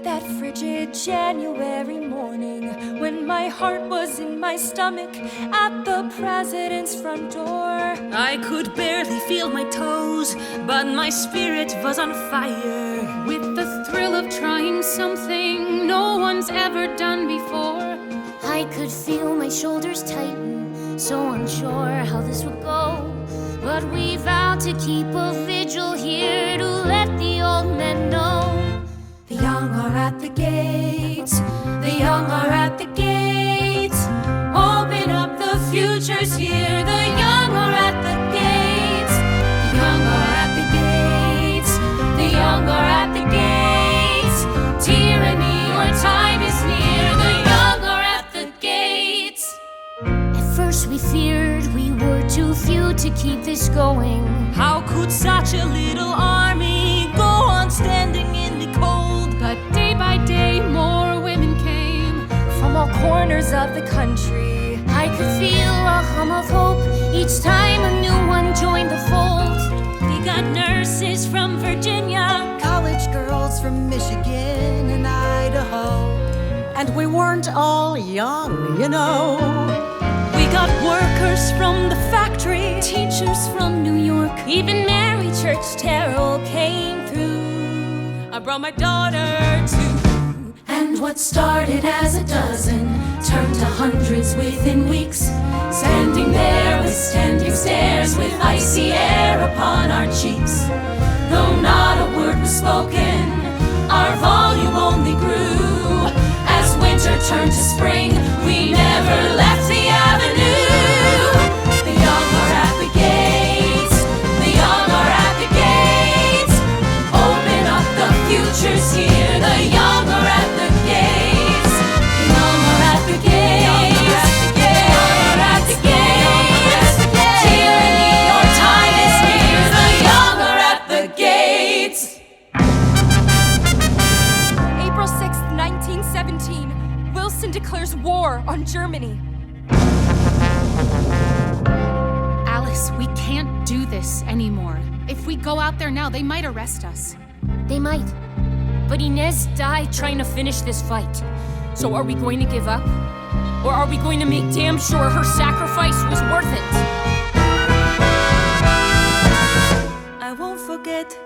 That frigid January morning when my heart was in my stomach at the president's front door. I could barely feel my toes, but my spirit was on fire with the thrill of trying something no one's ever done before. I could feel my shoulders tighten, so unsure how this would go. But we vowed to keep a vigil here to let the old men know. The young are at the gates, the young are at the gates. Open up, the future's here. The young are at the gates, the young are at the gates, the young are at the gates. Tyranny, your time is near. The young are at the gates. At first we feared we were too few to keep this going. How could such a little army go on standing in the cold? But day by day more women came from all corners of the country. I could feel a hum of hope each time a new one joined the fold. We got nurses from Virginia, college girls from Michigan and Idaho. And we weren't all young, you know. We got workers from the factory, teachers from New York, even Mary Church Terrell came through. I brought my daughter too. And what started as a dozen turned to hundreds within weeks. Standing there with standing stares, with icy air upon our cheeks. Though not a word was spoken, our volume only grew. As winter turned to spring, we never left the avenue. The young are at the gates, the young are at the gates. Open up, the future's here. The young are at the gates, the young are at the gates, the young are at the gates. Tyranny, your time is near. The young are at the gates. April 6th, 1917. Wilson declares war on Germany. Alice, we can't do this anymore. If we go out there now, they might arrest us. They might. But Inez died trying to finish this fight. So are we going to give up? Or are we going to make damn sure her sacrifice was worth it? I won't forget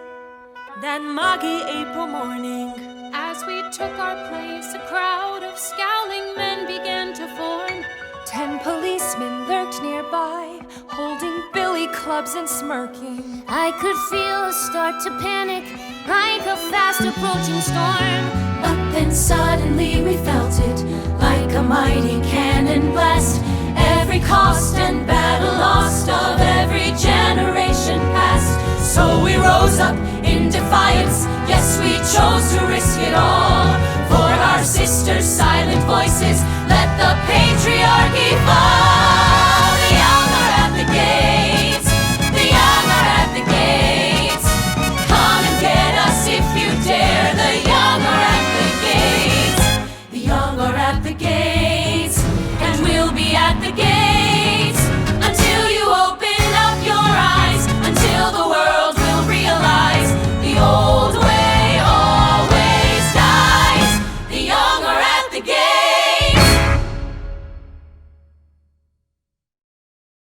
that muggy April morning. As we took our place, a crowd of scowling men began to form. 10 policemen lurked nearby, holding billy clubs and smirking. I could feel a start to panic, like a fast approaching storm. But then suddenly we felt it, like a mighty cannon blast. Every cost and battle lost of every generation past. So we rose up in defiance, yes, we chose to risk it all. For our sisters' silent voices, let the patriarchy fall. The young are at the gates, the young are at the gates. Come and get us if you dare. The young are at the gates, the young are at the gates, and we'll be at the gates.